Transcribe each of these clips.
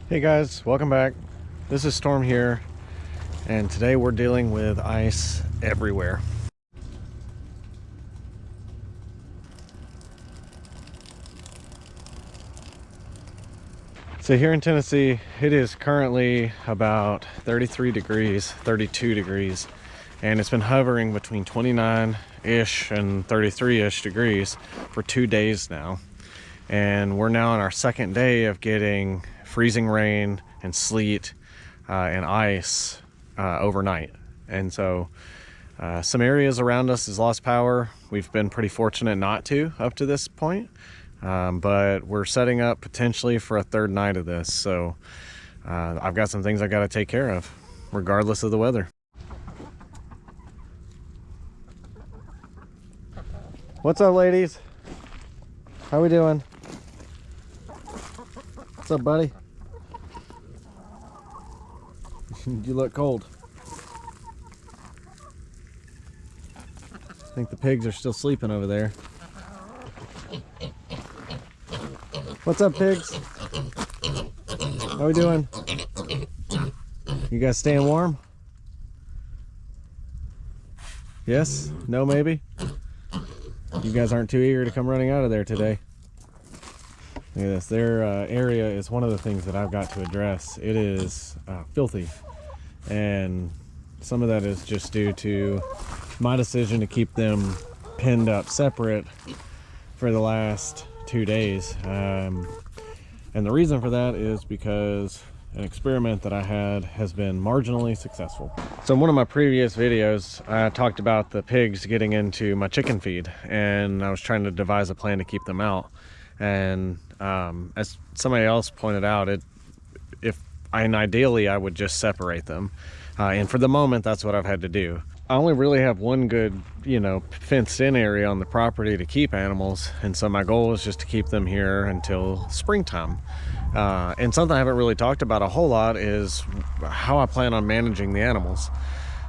Hey guys, welcome back. This is Storm here, and today we're dealing with ice everywhere. So here in Tennessee, it is currently about 33 degrees, 32 degrees, and it's been hovering between 29-ish and 33-ish degrees for 2 days now. And we're now on our second day of getting freezing rain and sleet and ice overnight. And so some areas around us has lost power. We've been pretty fortunate not to up to this point, but we're setting up potentially for a third night of this. So I've got some things I got to take care of regardless of the weather. What's up, ladies? How we doing? What's up, buddy? You look cold. I think the pigs are still sleeping over there. What's up, pigs? How we doing? You guys staying warm? Yes? No, maybe? You guys aren't too eager to come running out of there today. Look at this. Their area is one of the things that I've got to address. It is filthy, and some of that is just due to my decision to keep them pinned up separate for the last 2 days. And the reason for that is because an experiment that I had has been marginally successful. So in one of my previous videos, I talked about the pigs getting into my chicken feed, and I was trying to devise a plan to keep them out. And as somebody else pointed out, ideally I would just separate them, and for the moment that's what I've had to do. I only really have one good, fenced in area on the property to keep animals, and so my goal is just to keep them here until springtime. And something I haven't really talked about a whole lot is how I plan on managing the animals.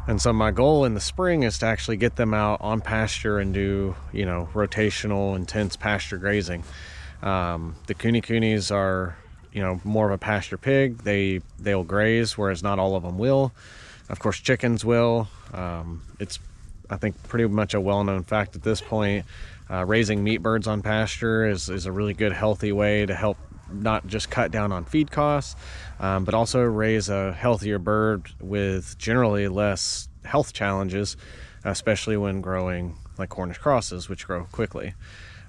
And so my goal in the spring is to actually get them out on pasture and do, rotational, intense pasture grazing. The Kune-Kunes are, more of a pasture pig. They'll graze, whereas not all of them will. Of course, chickens will. It's, I think, pretty much a well-known fact at this point. Raising meat birds on pasture is a really good, healthy way to help not just cut down on feed costs, but also raise a healthier bird with generally less health challenges, especially when growing like Cornish crosses, which grow quickly.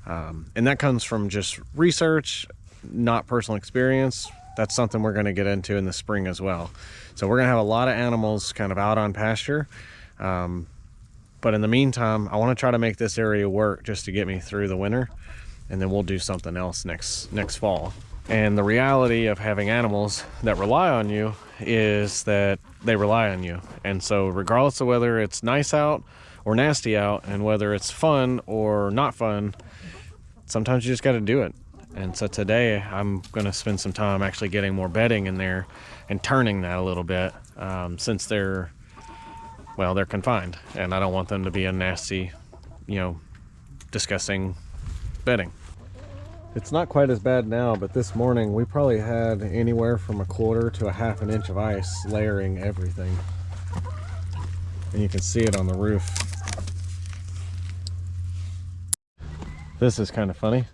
And that comes from just research, not personal experience. That's something we're going to get into in the spring as well. So we're going to have a lot of animals kind of out on pasture. But in the meantime, I want to try to make this area work just to get me through the winter, and then we'll do something else next fall. And the reality of having animals that rely on you is that they rely on you. And so regardless of whether it's nice out or nasty out, and whether it's fun or not fun, sometimes you just got to do it. And so today I'm going to spend some time actually getting more bedding in there and turning that a little bit, since they're confined, and I don't want them to be a nasty, disgusting bedding. It's not quite as bad now, but this morning we probably had anywhere from 1/4 to 1/2 inch of ice layering everything. And you can see it on the roof. This is kind of funny.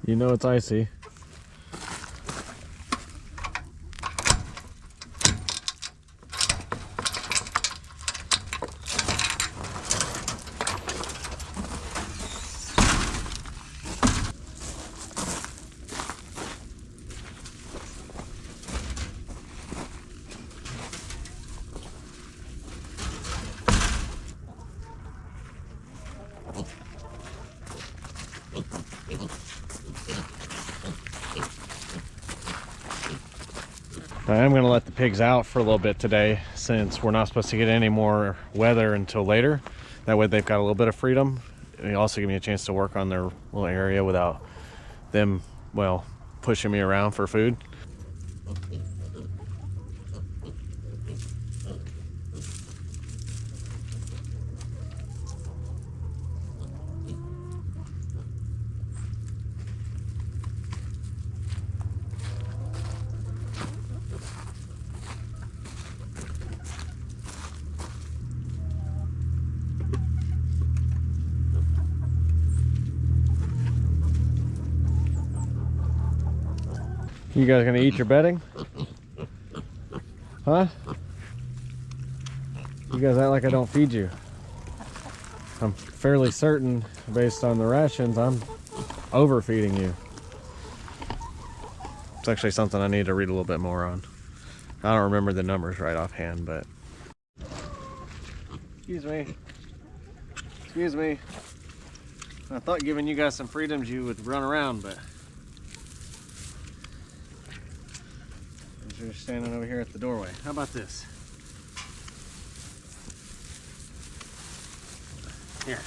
It's icy. I am going to let the pigs out for a little bit today, since we're not supposed to get any more weather until later. That way they've got a little bit of freedom. It also give me a chance to work on their little area without them, pushing me around for food. You guys gonna eat your bedding? Huh? You guys act like I don't feed you. I'm fairly certain, based on the rations, I'm overfeeding you. It's actually something I need to read a little bit more on. I don't remember the numbers right offhand, but... Excuse me. Excuse me. I thought giving you guys some freedoms you would run around, but... You're just standing over here at the doorway. How about this? Here.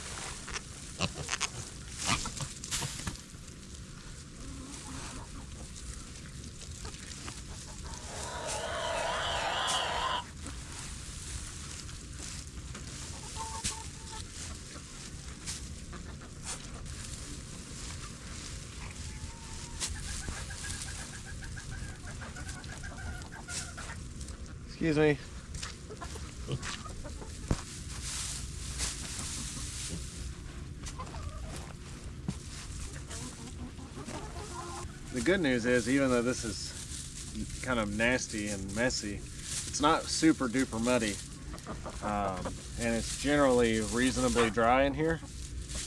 Excuse me. The good news is, even though this is kind of nasty and messy, it's not super duper muddy. And it's generally reasonably dry in here,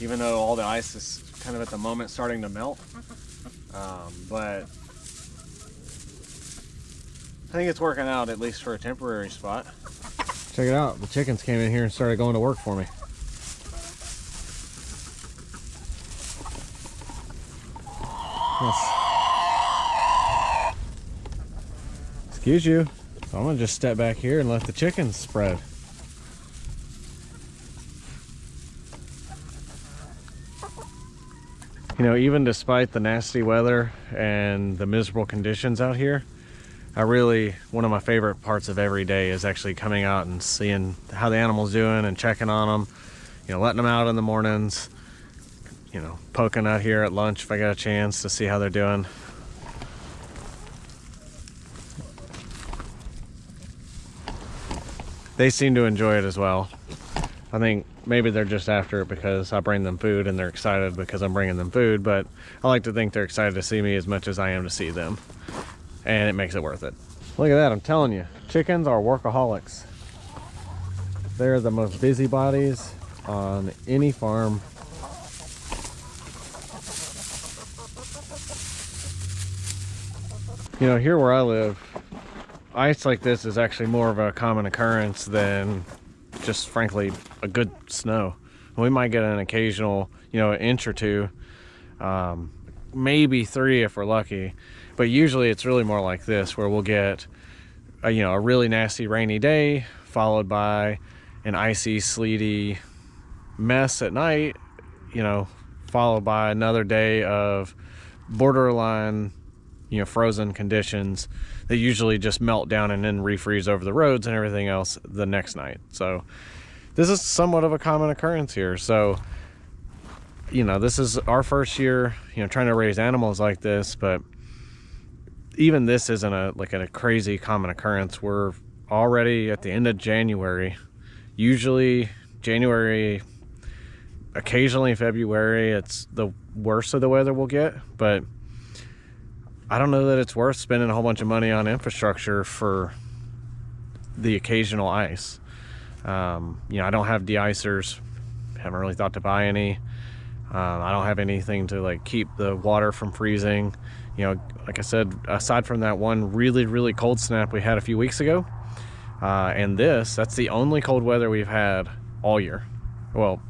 even though all the ice is kind of at the moment starting to melt. But I think it's working out, at least for a temporary spot. Check it out, the chickens came in here and started going to work for me. Yes. Excuse you. So I'm gonna just step back here and let the chickens spread. You know, even despite the nasty weather and the miserable conditions out here, one of my favorite parts of every day is actually coming out and seeing how the animal's doing and checking on them. You know, letting them out in the mornings, you know, poking out here at lunch if I got a chance to see how they're doing. They seem to enjoy it as well. I think maybe they're just after it because I bring them food and they're excited because I'm bringing them food, but I like to think they're excited to see me as much as I am to see them. And it makes it worth it. Look at that, I'm telling you, chickens are workaholics. They're the most busybodies on any farm. You know, here where I live, ice like this is actually more of a common occurrence than just frankly a good snow. We might get an occasional, you know, an inch or two, maybe 3 if we're lucky, but usually it's really more like this, where we'll get you know, a really nasty rainy day followed by an icy, sleety mess at night, you know, followed by another day of borderline, you know, frozen conditions that usually just melt down and then refreeze over the roads and everything else the next night. So this is somewhat of a common occurrence here. So, you know, this is our first year, you know, trying to raise animals like this, but even this isn't a crazy common occurrence. We're already at the end of January. Usually January, occasionally February, it's the worst of the weather we'll get, but I don't know that it's worth spending a whole bunch of money on infrastructure for the occasional ice. You know, I don't have de-icers, haven't really thought to buy any. I don't have anything to like keep the water from freezing. You know, like I said, aside from that one really, really cold snap we had a few weeks ago, and that's the only cold weather we've had all year. Well,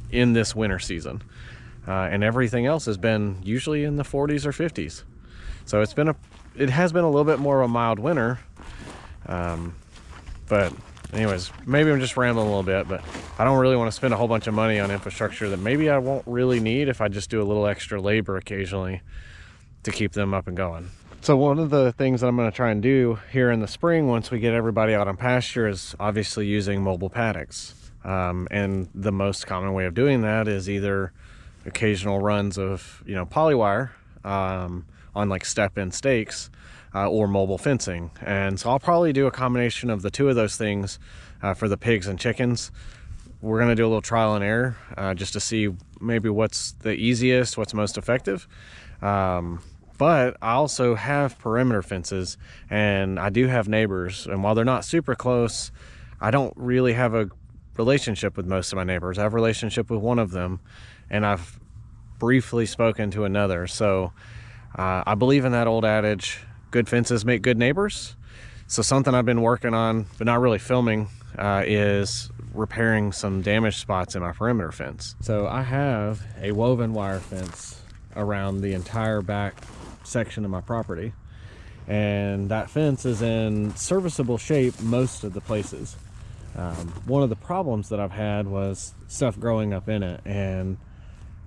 in this winter season. And everything else has been usually in the 40s or 50s. So it has been a little bit more of a mild winter. But anyways, maybe I'm just rambling a little bit, but I don't really want to spend a whole bunch of money on infrastructure that maybe I won't really need if I just do a little extra labor occasionally to keep them up and going. So one of the things that I'm going to try and do here in the spring, once we get everybody out on pasture, is obviously using mobile paddocks. And the most common way of doing that is either occasional runs of, you know, polywire on like step-in stakes, or mobile fencing. And so I'll probably do a combination of the two of those things for the pigs and chickens. We're going to do a little trial and error just to see maybe what's the easiest, what's most effective. But I also have perimeter fences, and I do have neighbors, and while they're not super close, I don't really have a relationship with most of my neighbors. I have a relationship with one of them, and I've briefly spoken to another. So I believe in that old adage, good fences make good neighbors. So something I've been working on, but not really filming, is repairing some damaged spots in my perimeter fence. So I have a woven wire fence around the entire back section of my property, and that fence is in serviceable shape most of the places. One of the problems that I've had was stuff growing up in it, and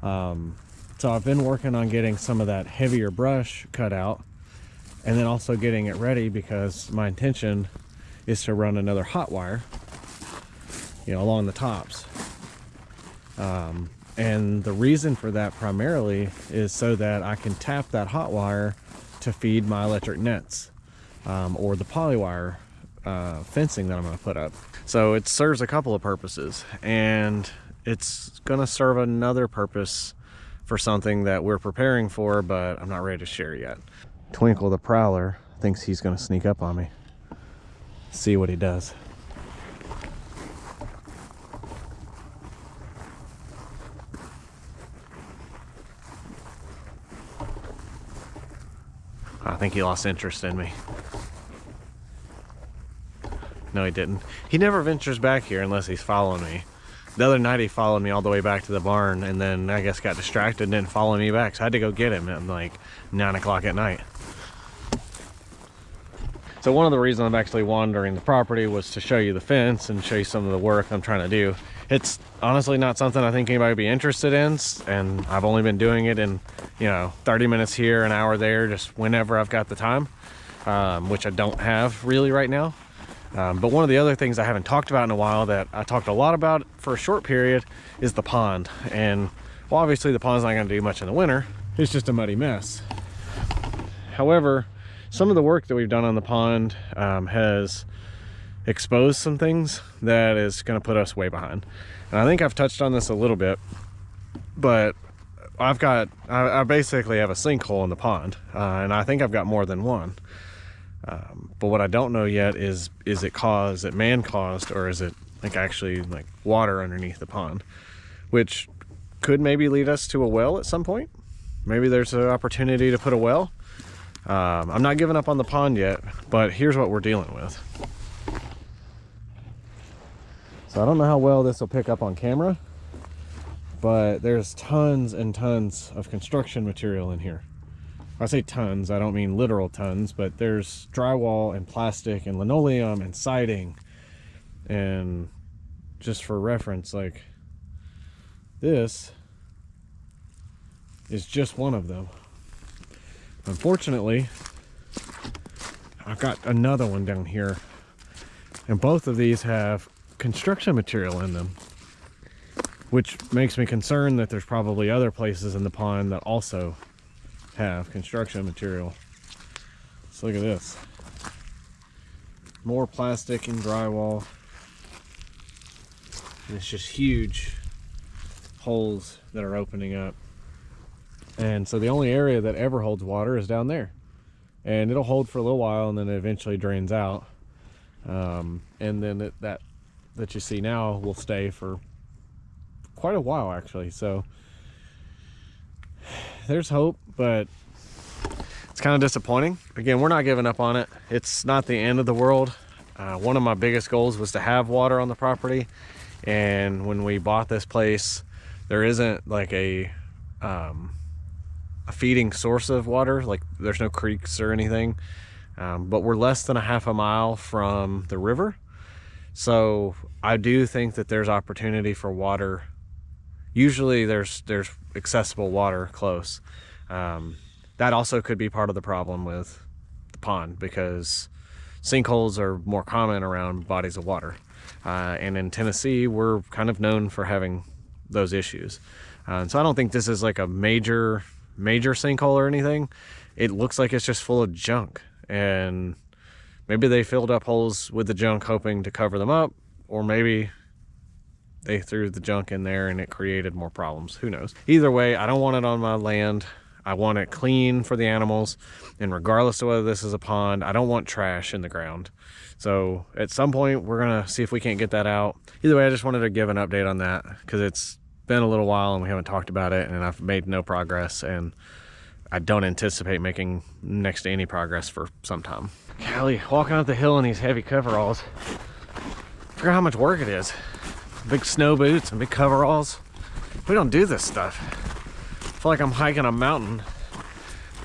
so I've been working on getting some of that heavier brush cut out, and then also getting it ready, because my intention is to run another hot wire, you know, along the tops. And the reason for that primarily is so that I can tap that hot wire to feed my electric nets, or the polywire fencing that I'm going to put up. So it serves a couple of purposes, and it's going to serve another purpose for something that we're preparing for, but I'm not ready to share yet. Twinkle the Prowler thinks he's going to sneak up on me. See what he does. I think he lost interest in me. No, he didn't. He never ventures back here unless he's following me. The other night he followed me all the way back to the barn, and then I guess got distracted and didn't follow me back, so I had to go get him at like 9 o'clock at night. So one of the reasons I'm actually wandering the property was to show you the fence and show you some of the work I'm trying to do. It's honestly not something I think anybody would be interested in, and I've only been doing it in, you know, 30 minutes here, an hour there, just whenever I've got the time, which I don't have really right now. But one of the other things I haven't talked about in a while that I talked a lot about for a short period is the pond. And well, obviously the pond's not going to do much in the winter. It's just a muddy mess. However, some of the work that we've done on the pond has exposed some things that is going to put us way behind. And I think I've touched on this a little bit, but I basically have a sinkhole in the pond, and I think I've got more than one. But what I don't know yet is it man caused, or is it like actually like water underneath the pond, which could maybe lead us to a well at some point. Maybe there's an opportunity to put a well. I'm not giving up on the pond yet, but here's what we're dealing with. So I don't know how well this will pick up on camera, but there's tons and tons of construction material in here. I say tons, I don't mean literal tons, but there's drywall and plastic and linoleum and siding. And just for reference, like, this is just one of them. Unfortunately, I've got another one down here, and both of these have construction material in them, which makes me concerned that there's probably other places in the pond that also have construction material. So look at this. More plastic and drywall. And it's just huge holes that are opening up. And so the only area that ever holds water is down there. And it'll hold for a little while, and then it eventually drains out. And then that you see now will stay for quite a while, actually. So there's hope, but it's kind of disappointing. Again, we're not giving up on it. It's not the end of the world. One of my biggest goals was to have water on the property, and when we bought this place, there isn't like a feeding source of water. Like, there's no creeks or anything, but we're less than a half a mile from the river, so I do think that there's opportunity for water. Usually there's accessible water close. That also could be part of the problem with the pond, because sinkholes are more common around bodies of water. And in Tennessee, we're kind of known for having those issues. So I don't think this is like a major sinkhole or anything. It looks like it's just full of junk, and maybe they filled up holes with the junk hoping to cover them up, or maybe they threw the junk in there and it created more problems. Who knows? Either way, I don't want it on my land. I want it clean for the animals, and regardless of whether this is a pond, I don't want trash in the ground. So at some point we're gonna see if we can't get that out. Either way, I just wanted to give an update on that because it's been a little while and we haven't talked about it, and I've made no progress, and I don't anticipate making next to any progress for some time. Golly, walking up the hill in these heavy coveralls. Forget how much work it is. Big snow boots and big coveralls. We don't do this stuff. I feel like I'm hiking a mountain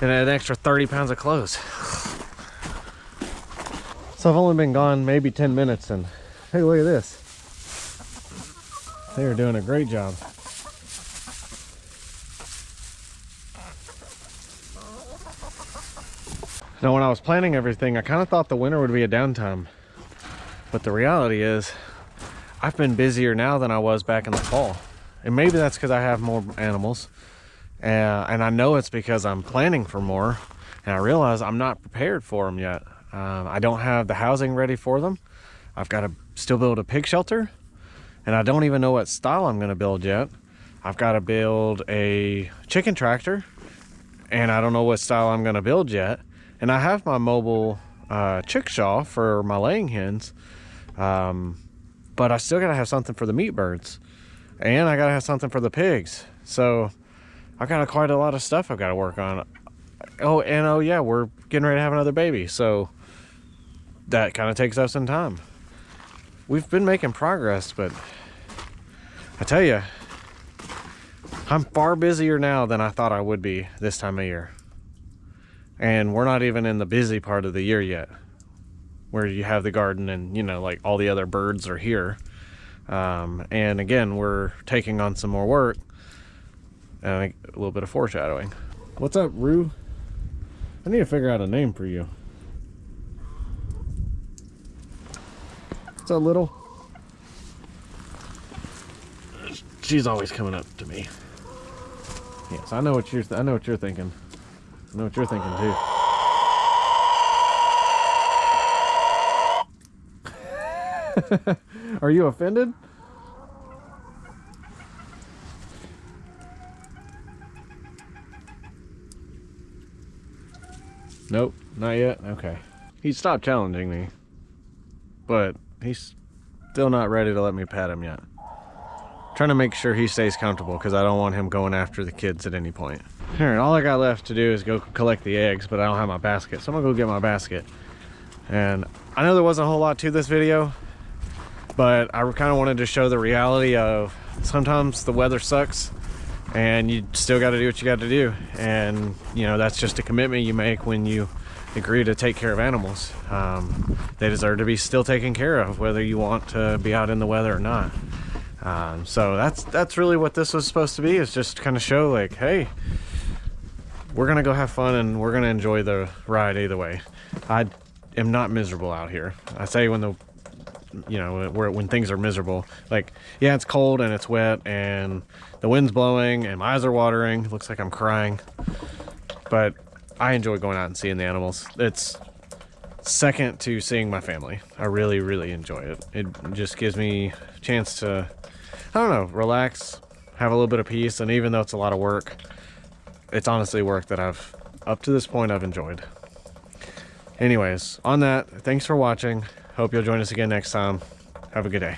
and an extra 30 pounds of clothes. So I've only been gone maybe 10 minutes, and hey, look at this. They are doing a great job. Now, when I was planning everything, I kind of thought the winter would be a downtime, but the reality is I've been busier now than I was back in the fall. And maybe that's because I have more animals, and I know it's because I'm planning for more, and I realize I'm not prepared for them yet. I don't have the housing ready for them. I've got to still build a pig shelter, and I don't even know what style I'm going to build yet. I've got to build a chicken tractor, and I don't know what style I'm going to build yet. And I have my mobile chickshaw for my laying hens, but I still got to have something for the meat birds, and I got to have something for the pigs. So I've got quite a lot of stuff I've got to work on. Oh, and oh yeah, we're getting ready to have another baby, so that kind of takes up some time. We've been making progress, but I tell you, I'm far busier now than I thought I would be this time of year. And we're not even in the busy part of the year yet, where you have the garden and, you know, like all the other birds are here. And again, we're taking on some more work and a little bit of foreshadowing. What's up, Rue? I need to figure out a name for you. What's up, little? She's always coming up to me. Yes, I know what you're thinking. I know what you're thinking too. Are you offended? Nope, not yet. Okay. He stopped challenging me, but he's still not ready to let me pet him yet. Trying to make sure he stays comfortable because I don't want him going after the kids at any point. All right, all I got left to do is go collect the eggs, but I don't have my basket, so I'm gonna go get my basket. And I know there wasn't a whole lot to this video, but I kind of wanted to show the reality of sometimes the weather sucks and you still got to do what you got to do. And you know, that's just a commitment you make when you agree to take care of animals. They deserve to be still taken care of, whether you want to be out in the weather or not. So that's really what this was supposed to be, is just kind of show like, hey, we're gonna go have fun and we're gonna enjoy the ride either way. I am not miserable out here. I say when the, you know, when things are miserable, like, yeah, it's cold and it's wet and the wind's blowing and my eyes are watering. It looks like I'm crying, but I enjoy going out and seeing the animals. It's second to seeing my family. I really, really enjoy it. It just gives me a chance to, I don't know, relax, have a little bit of peace. And even though it's a lot of work, it's honestly work that I've, up to this point, I've enjoyed. Anyways, on that, thanks for watching. Hope you'll join us again next time. Have a good day.